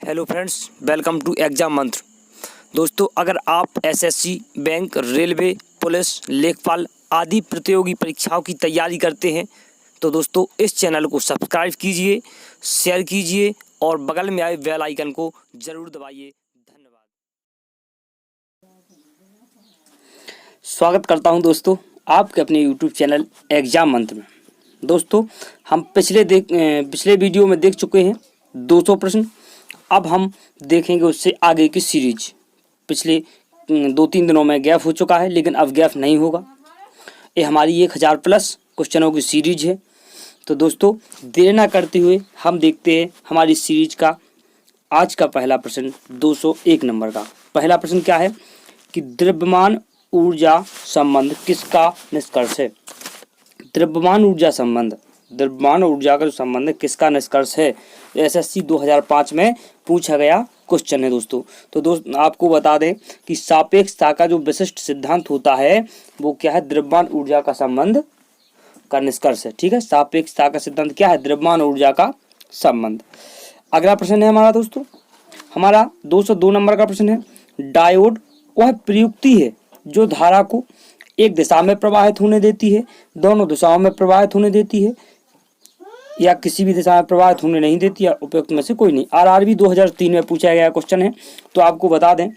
Hello friends, welcome to exam Mantra. दोस्तों, अगर आप एसएससी, बैंक, रेलवे, पुलिस, लेखपाल आदि प्रतियोगी परीक्षाओं की तैयारी करते हैं तो दोस्तों इस चैनल को सब्सक्राइब कीजिए, शेयर कीजिए और बगल में आए बेल आइकन को ज़रूर दबाइए। धन्यवाद। स्वागत करता हूं दोस्तों आपके अपने यूट्यूब चैनल एग्जाम मंत्र में। दोस्तों, हम पिछले वीडियो में देख चुके हैं 200 प्रश्न। अब हम देखेंगे उससे आगे की सीरीज। पिछले 2-3 दिनों में गैप हो चुका है, लेकिन अब गैप नहीं होगा। ये हमारी 1000 प्लस क्वेश्चनों की सीरीज है। तो दोस्तों, देर ना करते हुए हम देखते हैं हमारी सीरीज का आज का पहला प्रश्न 201 नंबर का। पहला प्रश्न क्या है कि द्रव्यमान ऊर्जा संबंध किसका निष्कर्ष है। द्रव्यमान ऊर्जा का जो संबंध है किसका निष्कर्ष है। एसएससी 2005 में पूछा गया क्वेश्चन है दोस्तों। तो आपको बता दें कि सापेक्षता का जो विशिष्ट सिद्धांत होता है वो क्या है, द्रव्यमान ऊर्जा का संबंध का निष्कर्ष है। ठीक है, सापेक्षता का सिद्धांत क्या है, द्रव्यमान ऊर्जा का संबंध। अगला प्रश्न है हमारा दोस्तों, हमारा 202 नंबर का प्रश्न है। डायोड वह प्रयुक्ति है जो धारा को एक दिशा में प्रवाहित होने देती है, दोनों दिशाओं में प्रवाहित होने देती है, या किसी भी दिशा में प्रवाहित होने नहीं देती, या उपयुक्त में से कोई नहीं। आरआरबी 2003 में पूछा गया क्वेश्चन है। तो आपको बता दें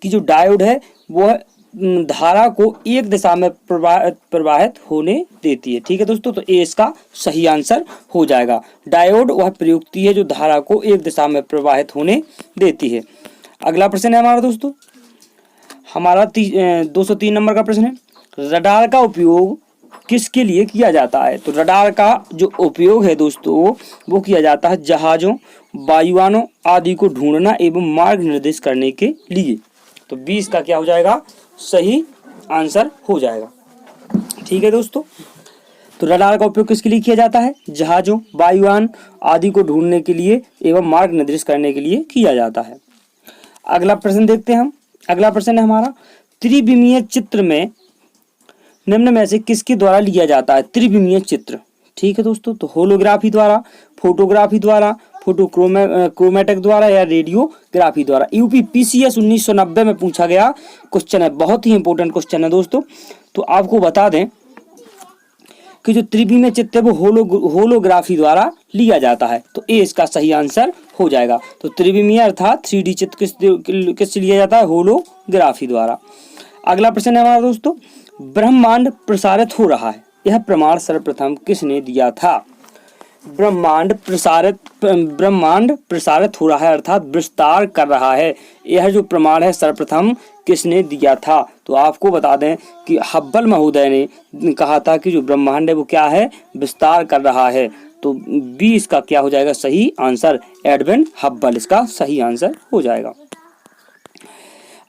कि जो डायोड है वह धारा को एक दिशा में प्रवाहित होने देती है। ठीक है दोस्तों, तो ये इसका सही आंसर हो जाएगा। डायोड वह प्रयुक्ति है जो धारा को एक दिशा में प्रवाहित होने देती है। अगला प्रश्न है हमारा दोस्तों, हमारा 203 नंबर का प्रश्न है। रडार का उपयोग किसके लिए किया जाता है। तो रडार का जो उपयोग है दोस्तों वो किया जाता है जहाज़ों, वायुयानों आदि को ढूंढना एवं मार्ग निर्देश करने के लिए। तो 20 का क्या हो जाएगा, सही आंसर हो जाएगा। ठीक है दोस्तों, तो रडार का उपयोग किसके लिए किया जाता है, जहाज़ों, वायुयान आदि को ढूंढने के लिए एवं मार्ग निर्देश करने के लिए किया जाता है। अगला प्रश्न देखते हैं हम। अगला प्रश्न है हमारा, त्रिविमीय चित्र में निम्न में से किसके द्वारा लिया जाता है त्रिविमीय चित्र। ठीक है दोस्तों, तो होलोग्राफी द्वारा, फोटोग्राफी द्वारा, क्रोमेटिक द्वारा या रेडियोग्राफी द्वारा। यूपीपीसीएस 1990 में पूछा गया क्वेश्चन है, बहुत ही इंपॉर्टेंट क्वेश्चन है दोस्तों। तो आपको बता दें कि जो त्रिविमीय चित्र है वो होलोग्राफी द्वारा लिया जाता है। तो ये इसका सही आंसर हो जाएगा। तो त्रिविमीय अर्थात 3D चित्र किससे लिया जाता है, होलोग्राफी द्वारा। अगला प्रश्न है हमारा दोस्तों, ब्रह्मांड प्रसारित हो रहा है, यह प्रमाण सर्वप्रथम किसने दिया था। ब्रह्मांड प्रसारित हो रहा है अर्थात विस्तार कर रहा है, यह जो प्रमाण है सर्वप्रथम किसने दिया था। तो आपको बता दें कि हब्बल महोदय ने कहा था कि जो ब्रह्मांड है वो क्या है, विस्तार कर रहा है। तो 20 का क्या हो जाएगा सही आंसर, एडविन हब्बल इसका सही आंसर हो जाएगा।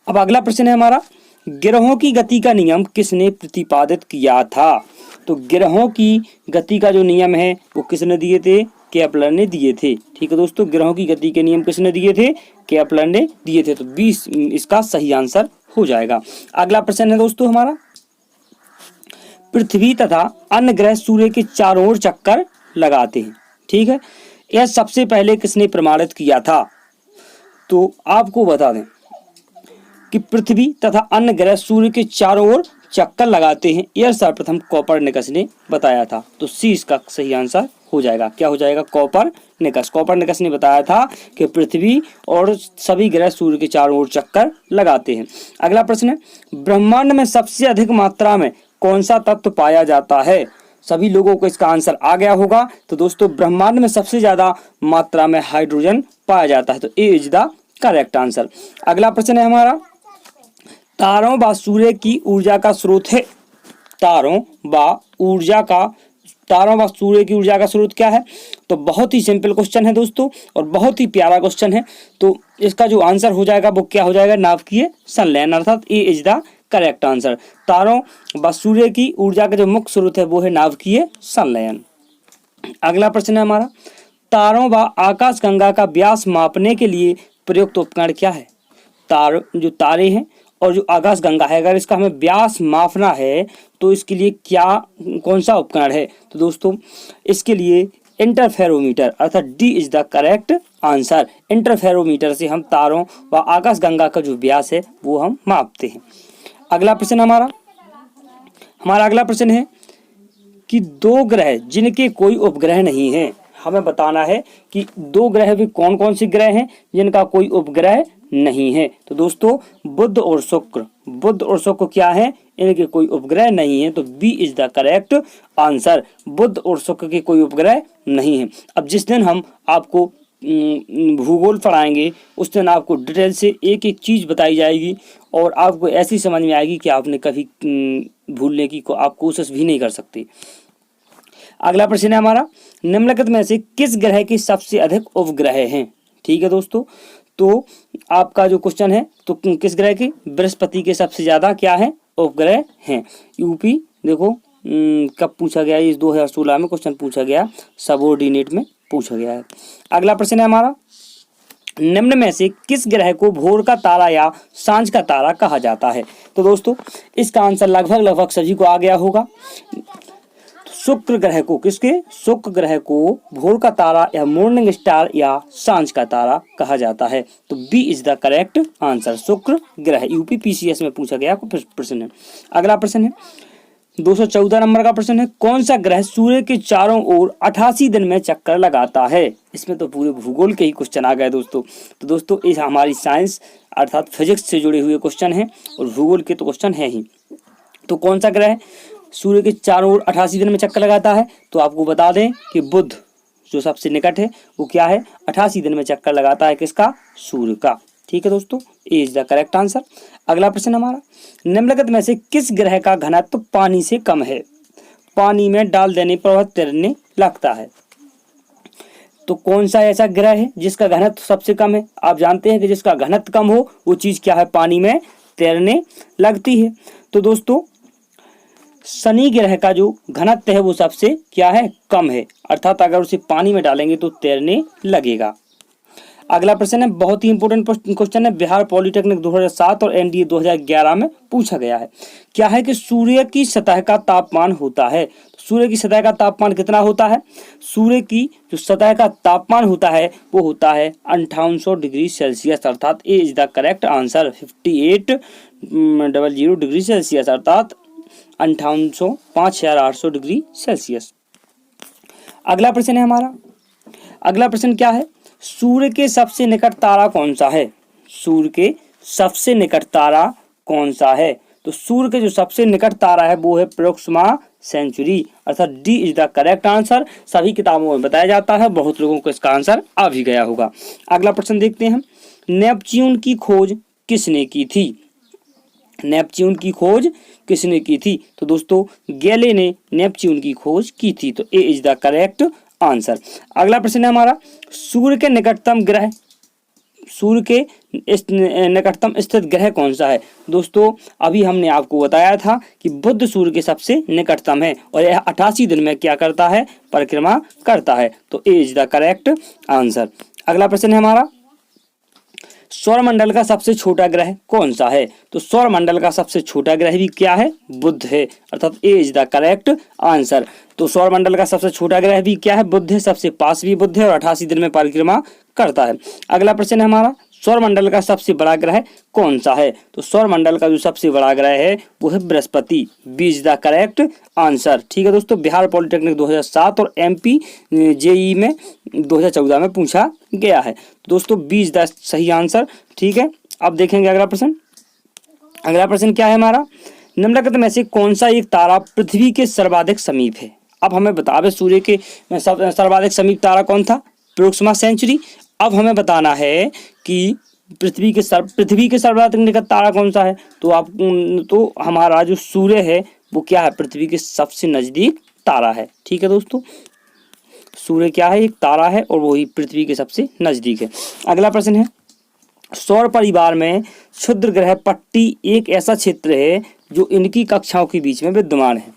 अब अगला प्रश्न है हमारा, ग्रहों की गति का नियम किसने प्रतिपादित किया था। तो ग्रहों की गति का जो नियम है वो किसने दिए थे, केपलर ने दिए थे। ठीक है दोस्तों, ग्रहों की गति के नियम किसने दिए थे, केपलर ने दिए थे। तो 20 इसका सही आंसर हो जाएगा। अगला प्रश्न है दोस्तों हमारा, पृथ्वी तथा अन्य ग्रह सूर्य के चारों ओर चक्कर लगाते हैं। ठीक है, यह सबसे पहले किसने प्रमाणित किया था। तो आपको बता दें कि पृथ्वी तथा अन्य ग्रह सूर्य के चारों ओर चक्कर लगाते हैं, यह सर्वप्रथम कोपरनिकस ने बताया था। तो सी इसका सही आंसर हो जाएगा। क्या हो जाएगा, कोपरनिकस ने बताया था कि पृथ्वी और सभी ग्रह सूर्य के चारों ओर चक्कर लगाते हैं। अगला प्रश्न है, ब्रह्मांड में सबसे अधिक मात्रा में कौन सा तत्व पाया जाता है। सभी लोगों को इसका आंसर आ गया होगा। तो दोस्तों, ब्रह्मांड में सबसे ज्यादा मात्रा में हाइड्रोजन पाया जाता है। तो ए इज द करेक्ट आंसर। अगला प्रश्न है हमारा, तारों व सूर्य की ऊर्जा का स्रोत है। तारों व सूर्य की ऊर्जा का स्रोत क्या है। तो बहुत ही सिंपल क्वेश्चन है दोस्तों और बहुत ही प्यारा क्वेश्चन है। तो इसका जो आंसर हो जाएगा वो क्या हो जाएगा, नाभिकीय संलयन अर्थात A is the correct answer. तारों व सूर्य की ऊर्जा का जो मुख्य स्रोत है वो है नाभिकीय संलयन। अगला प्रश्न है हमारा, तारों व आकाशगंगा का व्यास मापने के लिए प्रयुक्त उपकरण क्या है। जो तारे हैं और जो आकाशगंगा है, अगर इसका हमें व्यास मापना है तो इसके लिए कौन सा उपकरण है। तो दोस्तों, इसके लिए इंटरफेरोमीटर अर्थात D is the correct answer. Interferometer से हम तारों व आकाशगंगा का जो व्यास है वो हम मापते हैं। अगला प्रश्न हमारा अगला प्रश्न है कि दो ग्रह जिनके कोई उपग्रह नहीं है, हमें बताना है कि दो ग्रह भी कौन कौन से ग्रह हैं जिनका कोई उपग्रह नहीं है। तो दोस्तों बुध और शुक्र क्या है, इनके कोई उपग्रह नहीं है, तो B is the correct answer. बुध और शुक्र के कोई उपग्रह नहीं है। अब जिस दिन हम आपको भूगोल पढ़ाएंगे उस दिन आपको डिटेल से एक एक चीज बताई जाएगी और आपको ऐसी समझ में आएगी कि आपने कभी भूलने की आप कोशिश भी नहीं कर सकते। अगला प्रश्न है हमारा, निम्नलिखित में से किस ग्रह के सबसे अधिक उपग्रह हैं। ठीक है दोस्तों, तो आपका जो क्वेश्चन है तो किस ग्रह के, बृहस्पति के सबसे ज्यादा क्या है उपग्रह हैं। यूपी देखो कब पूछा गया, इस 2016 में क्वेश्चन पूछा गया, सबऑर्डिनेट में पूछा गया है। अगला प्रश्न है हमारा, निम्न में से किस ग्रह को भोर का तारा या सांझ का तारा कहा जाता है। तो दोस्तों इसका आंसर लगभग सभी को आ गया होगा। शुक्र ग्रह को शुक्र ग्रह को भोर का तारा या मॉर्निंग स्टार या सांझ का तारा कहा जाता है। तो B is the correct answer, शुक्र ग्रह। यूपी पीसीएस में पूछा गया प्रश्न है। अगला प्रश्न है 214 नंबर का प्रश्न है, कौन सा ग्रह सूर्य के चारों ओर 88 दिन में चक्कर लगाता है। इसमें तो पूरे भूगोल के ही क्वेश्चन आ गए दोस्तों। तो दोस्तों इस हमारी साइंस अर्थात फिजिक्स से जुड़े हुए क्वेश्चन हैं और भूगोल के तो क्वेश्चन है ही। तो कौन सा ग्रह सूर्य के चारों ओर 88 दिन में चक्कर लगाता है, तो आपको बता दें कि बुध जो सबसे निकट है वो क्या है, 88 दिन में चक्कर लगाता है, किसका, सूर्य का। ठीक है दोस्तों, ए इज द करेक्ट आंसर। अगला प्रश्न हमारा, निम्नलिखित में से किस ग्रह का घनत्व पानी से कम है, पानी में डाल देने पर वह तैरने लगता है। तो कौन सा ऐसा ग्रह है जिसका घनत्व सबसे कम है। आप जानते हैं कि जिसका घनत्व कम हो वो चीज क्या है, पानी में तैरने लगती है। तो दोस्तों शनि ग्रह का जो घनत्व है वो सबसे क्या है, कम है, अर्थात अगर उसे पानी में डालेंगे तो तैरने लगेगा। अगला प्रश्न है, बहुत ही इंपॉर्टेंट क्वेश्चन है, बिहार पॉलिटेक्निक 2007 और एनडीए 2011 में पूछा गया है। क्या है कि सूर्य की सतह का तापमान होता है। सूर्य की सतह का तापमान कितना होता है, सूर्य की जो सतह का तापमान होता है वो होता है 5800 डिग्री सेल्सियस, अर्थात A is the correct answer. 5800 degree Celsius अर्थात 5800 डिग्री सेल्सियस। अगला प्रश्न है हमारा, अगला प्रश्न क्या है, सूर्य के सबसे निकट तारा कौन सा है। सूर्य के सबसे निकट तारा कौन सा है। तो सूर्य के जो सबसे निकट तारा है वो है प्रोक्सिमा सेंचुरी, अर्थात D is the correct answer. सभी किताबों में बताया जाता है, बहुत लोगों को इसका आंसर आ भी गया होगा। अगला प्रश्न देखते हैं, नेपच्यून की खोज किसने की थी। नेपच्यून की खोज किसने की थी। तो दोस्तों गैले ने नेपच्यून की खोज की थी, तो ए इज द करेक्ट आंसर। अगला प्रश्न है हमारा, सूर्य के निकटतम ग्रह, सूर्य के निकटतम स्थित ग्रह कौन सा है। दोस्तों अभी हमने आपको बताया था कि बुध सूर्य के सबसे निकटतम है और यह 88 दिन में क्या करता है, परिक्रमा करता है, तो ए इज द करेक्ट आंसर। अगला प्रश्न है हमारा, सौरमंडल का सबसे छोटा ग्रह कौन सा है। तो सौरमंडल का सबसे छोटा ग्रह भी क्या है, बुध है, अर्थात A is the correct answer. तो सौरमंडल का सबसे छोटा ग्रह भी क्या है, बुध है, सबसे पास भी बुध है और 88 दिन में परिक्रमा करता है। अगला प्रश्न है हमारा, सौरमंडल का सबसे बड़ा ग्रह कौन सा है। तो सौरमंडल का जो सबसे बड़ा ग्रह है वो है बृहस्पति, B is the correct answer. ठीक है दोस्तों, बिहार पॉलिटेक्निक 2007 और एमपी जेई में 2014 में पूछा गया है। दोस्तों बी इज द सही आंसर। ठीक है, अब देखेंगे अगला प्रश्न। अगला प्रश्न क्या है हमारा, निम्नलिखित में से कौन सा एक तारा पृथ्वी के सर्वाधिक समीप है। अब हमें बतावे सूर्य के सर्वाधिक समीप तारा कौन था, प्रोक्सिमा सेंचुरी। अब हमें बताना है कि पृथ्वी के सर्वाधिक निकट तारा कौन सा है। तो हमारा जो सूर्य है वो क्या है, पृथ्वी के सबसे नजदीक तारा है। ठीक है दोस्तों, सूर्य क्या है, एक तारा है और वही पृथ्वी के सबसे नजदीक है। अगला प्रश्न है, सौर परिवार में क्षुद्र ग्रह पट्टी एक ऐसा क्षेत्र है जो इनकी कक्षाओं के बीच में विद्यमान है।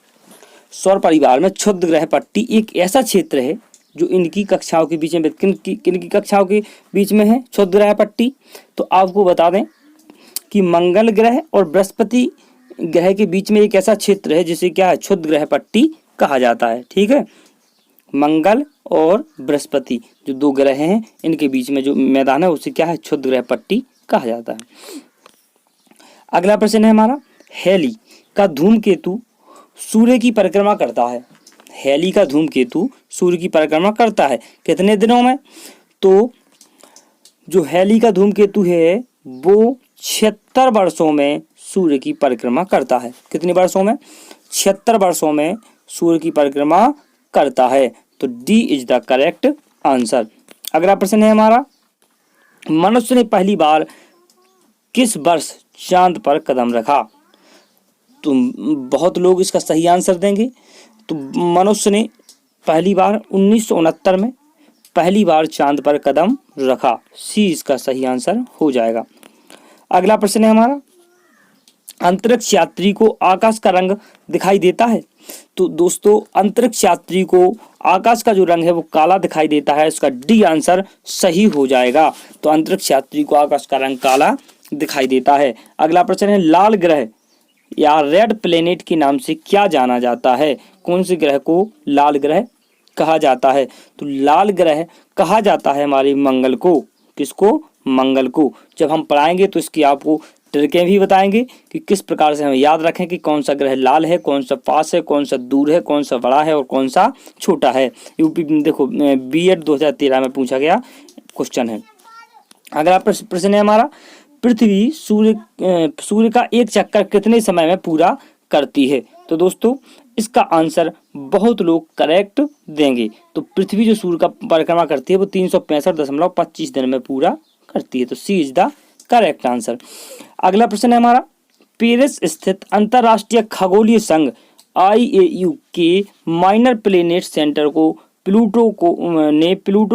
सौर परिवार में क्षुद्र ग्रह पट्टी एक ऐसा क्षेत्र है जो इनकी कक्षाओं के बीच में, किनकी कक्षाओं के बीच में है क्षुद्र ग्रह पट्टी। तो आपको बता दें कि मंगल ग्रह और बृहस्पति ग्रह के बीच में एक ऐसा क्षेत्र है जिसे क्या है, क्षुद्र ग्रह पट्टी कहा जाता है। ठीक है, मंगल और बृहस्पति जो 2 ग्रह हैं, इनके बीच में जो मैदान है उसे क्या है, क्षुद्र ग्रह पट्टी कहा जाता है। अगला प्रश्न है हमारा, हेली का धूमकेतु सूर्य की परिक्रमा करता है। हेली का धूमकेतु सूर्य की परिक्रमा करता है कितने दिनों में? तो जो हेली का धूमकेतु है वो 76 वर्षों में सूर्य की परिक्रमा करता है। कितने वर्षों में? 76 वर्षों में सूर्य की परिक्रमा करता है। तो D is the correct answer. अगला प्रश्न है हमारा, मनुष्य ने पहली बार किस वर्ष चांद पर कदम रखा? तो बहुत लोग इसका सही आंसर देंगे। तो मनुष्य ने पहली बार 1969 में पहली बार चांद पर कदम रखा। सी इसका सही आंसर हो जाएगा। अगला प्रश्न है हमारा, अंतरिक्ष यात्री को आकाश का रंग दिखाई देता है। तो दोस्तों अंतरिक्ष यात्री को आकाश का जो रंग है वो काला दिखाई देता है। इसका डी आंसर सही हो जाएगा। तो अंतरिक्ष यात्री को आकाश का रंग काला दिखाई देता है। अगला प्रश्न है, लाल ग्रह या रेड प्लेनेट के नाम से क्या जाना जाता है? कौन से ग्रह को लाल ग्रह कहा जाता है? तो लाल ग्रह कहा जाता है हमारे मंगल को। किसको? मंगल को। जब हम पढ़ाएंगे तो इसकी आपको ट्रिकें भी बताएंगे कि किस प्रकार से हम याद रखें कि कौन सा ग्रह लाल है, कौन सा पास है, कौन सा दूर है, कौन सा बड़ा है और कौन सा छोटा है। यूपी देखो बीएड 2013 में पूछा गया क्वेश्चन है। अगला प्रश्न है हमारा, पृथ्वी सूर्य का एक चक्कर कितने समय में पूरा करती है? तो दोस्तों इसका आंसर बहुत लोग करेक्ट देंगे। तो पृथ्वी जो सूर्य का परिक्रमा करती है वो 365.25 दिन में पूरा करती है। तो सी इज द करेक्ट आंसर। अगला प्रश्न है हमारा, पेरिस स्थित अंतरराष्ट्रीय खगोलीय संघ IAU के माइनर प्लेनेट सेंटर को प्लूटो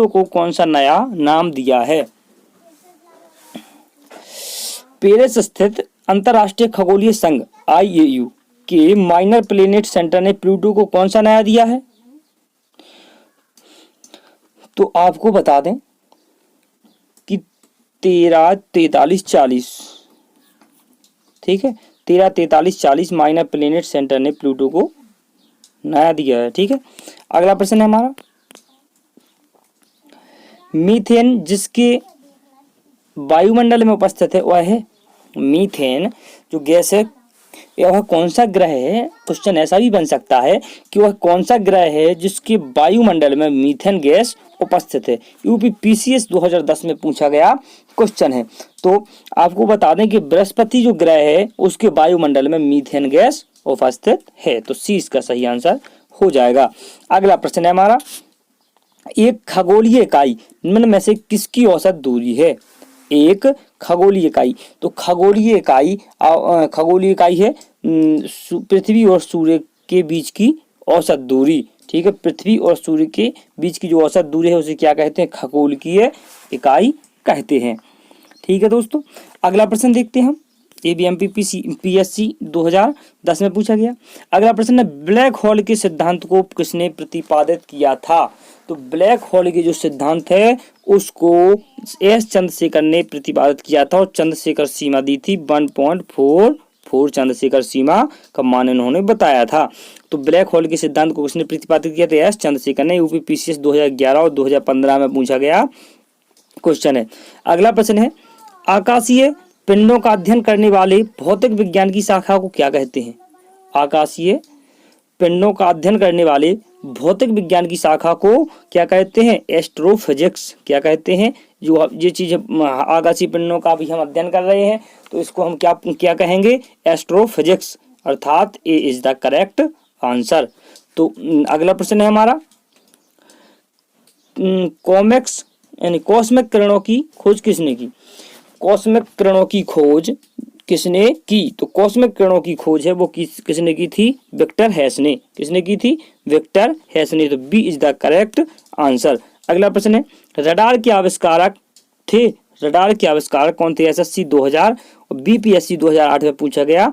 को कौन सा नया नाम दिया है? पेरिस स्थित अंतरराष्ट्रीय खगोलीय संघ IAU के माइनर प्लेनेट सेंटर ने प्लूटो को कौन सा नया दिया है? तो आपको बता दें कि 134340, ठीक है, 134340 माइनर प्लेनेट सेंटर ने प्लूटो को नया दिया है। ठीक है। अगला प्रश्न है हमारा, मीथेन जिसके वायुमंडल में उपस्थित है वह है, मीथेन जो गैस है वह कौन सा ग्रह है? क्वेश्चन ऐसा भी बन सकता है कि वह कौन सा ग्रह है जिसके वायुमंडल में मीथेन गैस उपस्थित है। यूपी PCS 2010 में पूछा गया क्वेश्चन है। तो आपको बता दें कि बृहस्पति जो ग्रह है उसके वायुमंडल में मीथेन गैस उपस्थित है। तो सी इसका सही आंसर हो जाएगा। अगला प्रश्न है हमारा, एक खगोलीय इकाई निम्न में से किसकी औसत दूरी है? एक खगोलीय इकाई, तो खगोलीय इकाई है पृथ्वी और सूर्य के बीच की औसत दूरी। ठीक है, पृथ्वी और सूर्य के बीच की जो औसत दूरी है उसे क्या कहते हैं? खगोलीय इकाई कहते हैं। ठीक है दोस्तों, अगला प्रश्न देखते हैं हम। ये भी MPSC 2010 में पूछा गया। अगला प्रश्न है, ब्लैक होल के सिद्धांत को किसने प्रतिपादित किया था? तो ब्लैक होल के जो सिद्धांत है उसको S चंद्रशेखर ने प्रतिपादित किया था और चंद्रशेखर सीमा दी थी 1.44 चंद्रशेखर सीमा का मान इन्होंने बताया था। तो ब्लैक होल के सिद्धांत को किसने प्रतिपादित किया था? S चंद्रशेखर ने। यूपी PCS 2011 और 2015 में पूछा गया क्वेश्चन है। अगला प्रश्न है, आकाशीय पिंडों का अध्ययन करने वाले भौतिक विज्ञान की शाखा को क्या कहते हैं? आकाशीय पिंडों का अध्ययन करने वाले भौतिक विज्ञान की शाखा को क्या कहते हैं? एस्ट्रोफिजिक्स। क्या कहते हैं? जो ये चीज आकाशीय पिंडों का भी हम अध्ययन कर रहे हैं तो इसको हम क्या कहेंगे? एस्ट्रोफिजिक्स, अर्थात A is the correct answer. तो अगला प्रश्न है हमारा, कॉस्मिक किरणों की खोज किसने की? कॉस्मिक किरणों की खोज किसने की? तो कॉस्मिक किरणों की खोज है वो किसने की थी? विक्टर हैस ने। किसने की थी? विक्टर हैस ने। तो B is the correct answer. अगला प्रश्न है, रडार के आविष्कारक थे। रडार के आविष्कारक कौन थे? SSC 2000 और BPSC 2008 में पूछा गया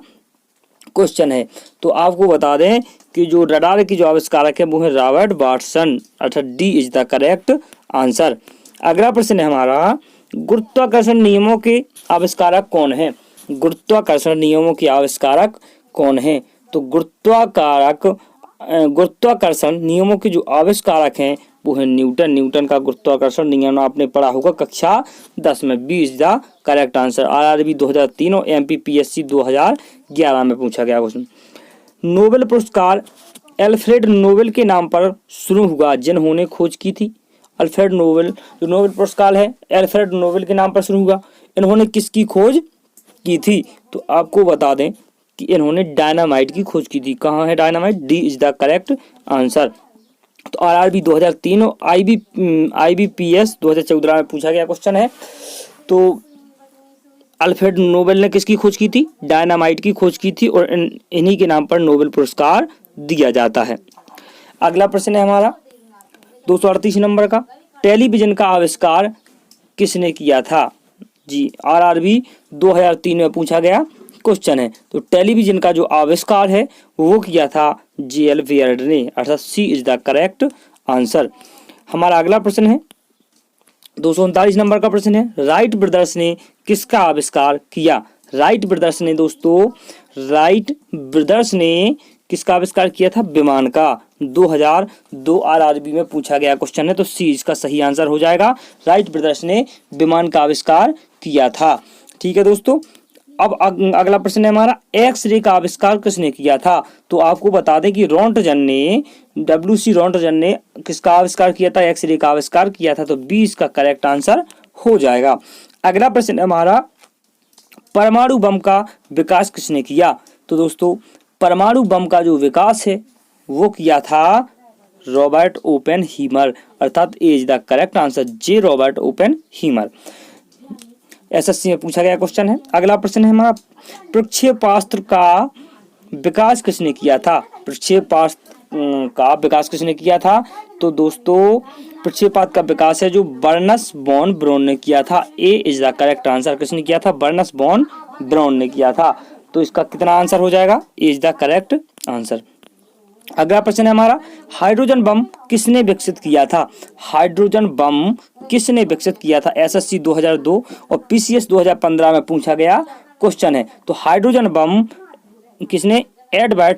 क्वेश्चन है। तो आपको बता दें कि जो रडार की जो आविष्कारक है वो है रॉबर्ट वाटसन, अर्थात D is the correct answer. अगला प्रश्न है हमारा, गुरुत्वाकर्षण नियमों के आविष्कारक कौन है? गुरुत्वाकर्षण नियमों के आविष्कारक कौन है? तो गुरुत्वाकर्षण गुरुत्वाकर्षण नियमों के जो आविष्कारक हैं वो है न्यूटन। न्यूटन का गुरुत्वाकर्षण नियम आपने पढ़ा होगा कक्षा 10 में। B is the correct answer. RRB 2003 और एमपीपीएससी 2011 में पूछा गया क्वेश्चन। नोबेल पुरस्कार अल्फ्रेड नोबेल के नाम पर शुरू हुआ जिन्होंने खोज की थी। अल्फ्रेड नोबेल, जो नोबेल पुरस्कार है अल्फ्रेड नोबेल के नाम पर शुरू हुआ। इन्होंने किसकी खोज की थी? तो आपको बता दें कि इन्होंने डायनामाइट की खोज की थी। कहाँ है dynamite? D is the correct answer. तो आरआरबी 2003 और आईबीपीएस 2014 में पूछा गया क्वेश्चन है। तो अल्फ्रेड नोबेल ने किसकी खोज की थी? डायनामाइट की खोज की थी और इन्हीं के नाम पर नोबेल पुरस्कार दिया जाता है। अगला प्रश्न है हमारा 238 नंबर का। टेलीविजन का आविष्कार किसने किया था? जी, आरआरबी 2003 में पूछा गया क्वेश्चन है। तो टेलीविजन का जो आविष्कार है वो किया था जे.एल. बेयर्ड ने, अर्थात सी इज द करेक्ट आंसर। हमारा अगला प्रश्न है 239 नंबर का प्रश्न है। राइट ब्रदर्स ने किसका आविष्कार किया? राइट ब्रदर्स ने दोस्तों, राइट ब्रदर्स ने किसका आविष्कार किया था? विमान का। 2002 आरआरबी में पूछा गया क्वेश्चन है, तो सी इसका सही आंसर हो जाएगा। राइट ब्रदर्स ने विमान का आविष्कार किया था। ठीक है दोस्तों, अब अगला प्रश्न है हमारा एक्सरे का आविष्कार किसने किया था? तो आपको बता दें कि रोंटगन ने, डब्ल्यूसी रोंटगन ने किसका आविष्कार किया था? एक्सरे का आविष्कार किया था। तो 20 का करेक्ट आंसर हो जाएगा। अगला प्रश्न है हमारा परमाणु बम का विकास किसने किया? तो दोस्तों परमाणु बम का जो विकास है वो किया था रॉबर्ट ओपेनहीमर, अर्थात A is the correct answer. J Robert Oppenheimer. SSC में पूछा गया क्वेश्चन है। अगला प्रश्न है हमारा प्रक्षेपास्त्र का विकास किसने किया था? प्रक्षेपास्त्र का विकास किसने किया था? तो दोस्तों प्रक्षेपास्त्र का विकास है जो बर्नस बॉन ब्राउन ने किया था। A is the correct answer. किसने किया था? बर्नस बॉन ब्राउन ने किया था। तो इसका कितना आंसर हो जाएगा? ए इज द करेक्ट आंसर। अगला प्रश्न है हमारा हाइड्रोजन बम किसने विकसित किया था? हाइड्रोजन बम किसने विकसित किया था? एसएससी 2002 और पीसीएस 2015 में पूछा गया क्वेश्चन है। तो हाइड्रोजन बम किसने? एडवर्ड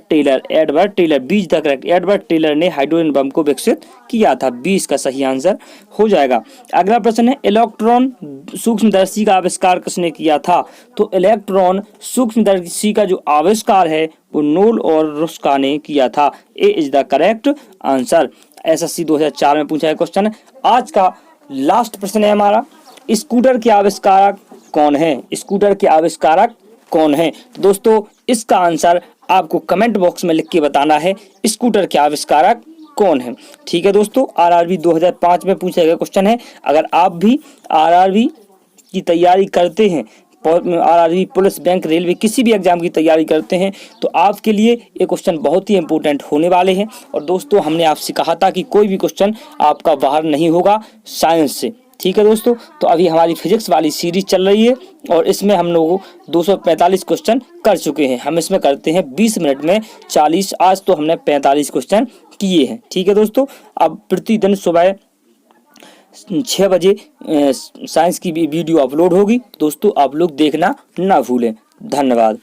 टेलर बीज द करेक्ट। एडवर्ड टेलर ने हाइड्रोजन बम को विकसित किया था। 20 का सही आंसर हो जाएगा। अगला प्रश्न है इलेक्ट्रॉन सूक्ष्मदर्शी का आविष्कार किसने किया था? तो इलेक्ट्रॉन सूक्ष्मदर्शी का जो आविष्कार है वो नोल और रुस्का ने किया था। A is the correct answer. SSC 2004 में पूछा गया क्वेश्चन है। आज का लास्ट प्रश्न है हमारा स्कूटर के आविष्कारक कौन है? स्कूटर के आविष्कारक कौन है? तो दोस्तों इसका आंसर आपको कमेंट बॉक्स में लिख के बताना है, स्कूटर के आविष्कारक कौन है। ठीक है दोस्तों, आरआरबी 2005 में पूछा गया क्वेश्चन है। अगर आप भी आरआरबी की तैयारी करते हैं, आरआरबी पुलिस बैंक रेलवे किसी भी एग्जाम की तैयारी करते हैं, तो आपके लिए ये क्वेश्चन बहुत ही इंपॉर्टेंट होने वाले हैं। और दोस्तों हमने आपसे कहा था कि कोई भी क्वेश्चन आपका बाहर नहीं होगा साइंस से। ठीक है दोस्तों, तो अभी हमारी फिजिक्स वाली सीरीज चल रही है और इसमें हम लोग 245 क्वेश्चन कर चुके हैं। हम इसमें करते हैं 20 मिनट में 40। आज तो हमने 45 क्वेश्चन किए हैं। ठीक है दोस्तों, अब प्रतिदिन सुबह 6 बजे साइंस की वीडियो अपलोड होगी। दोस्तों आप लोग देखना ना भूलें। धन्यवाद।